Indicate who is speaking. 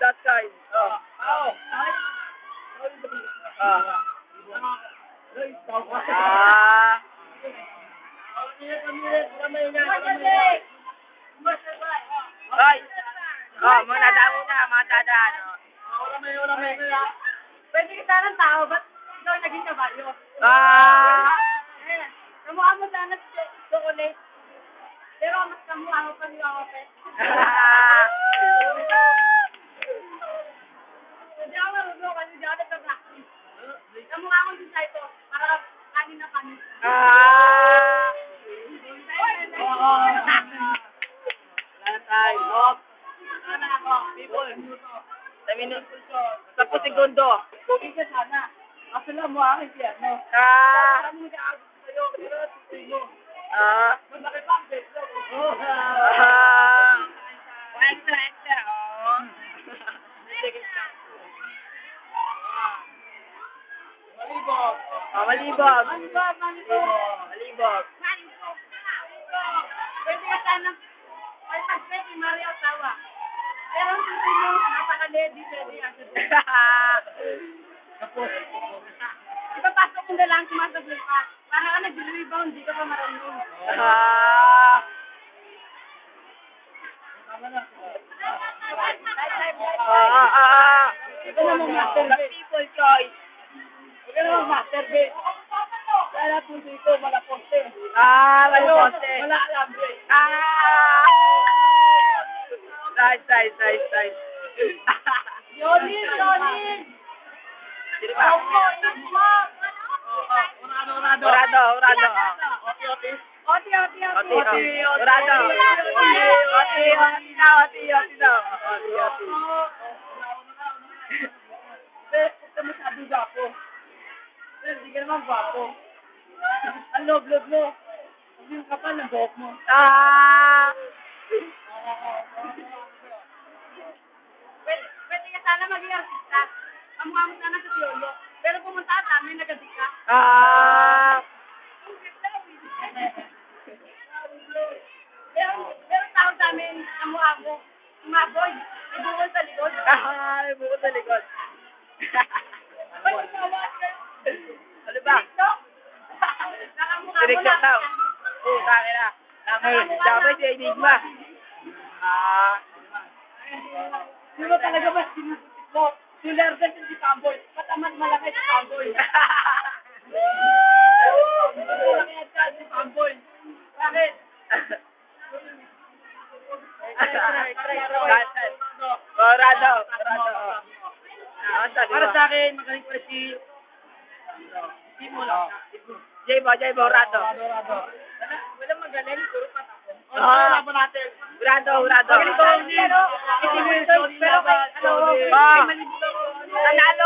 Speaker 1: That side. Mga dadaan na, mga dadaan.
Speaker 2: Pwede kita ng tao, ba't ikaw naging kabayo? Kamukha mo sana sa chocolate. Pero mas kamukha mo pa ni Wawapet. Hindi ako marunong kasi di ako nagka-practice. Kamukha ko si Saito, para kanin na kanin.
Speaker 1: Sa segundo.
Speaker 2: Pogi ka sana. Kaso lang mo akin siya, no? Parang mo nag-aabot sa'yo, pero tutoy mo. Malaki pa ang beso.
Speaker 1: Extra. Malibog.
Speaker 2: Pwede ka sana, ay pag-pwede, Mario Tawa. Pero ang tutoy mo, napaka-lady, pwede ka sa ipapasok mo na lang, sumasabay ka. Para ka nag-rebound, di ka pa marunong.
Speaker 1: Ito naman masturbate. People choice.
Speaker 2: Huwag ka naman masturbate. Kaya puso ito, wala poste.
Speaker 1: Wala poste.
Speaker 2: Wala alambre.
Speaker 1: Nice.
Speaker 2: Yonin!
Speaker 1: Urado.
Speaker 2: Oti.
Speaker 1: Urado. Oti.
Speaker 2: Ito masyadong gwapo. Hindi ka naman gwapo. Ang loob-loob mo. Hindi yung kapal ng buhok mo. Pwede ka sana maging artista. Kamukha mo sana sa Piolo. Pero pumunta ka sa amin, nagadik ka. Pero tao sa amin, kamukha mo. Umaboy. May bukol sa likod.
Speaker 1: May bukol sa likod.
Speaker 2: Pwede ka awas ka.
Speaker 1: Ano ba?
Speaker 2: Nakamukha mo
Speaker 1: Direkta
Speaker 2: lang.
Speaker 1: daw. Kaya na. Dapat si Enigma.
Speaker 2: Sino talaga ba sinusutik mo? Sulergan si Pamboy. Patamat malaki si Pamboy. Malaki at ka si Pamboy. Bakit?
Speaker 1: Orado.
Speaker 2: Para sa akin, magaling pa si Timo lang.
Speaker 1: Jaybo, Orado.
Speaker 2: Wala magaling, puro patapon.
Speaker 1: Ah.
Speaker 2: Laban natin.
Speaker 1: Urado.
Speaker 2: Magaling ko, pero, pero,
Speaker 1: Nanalo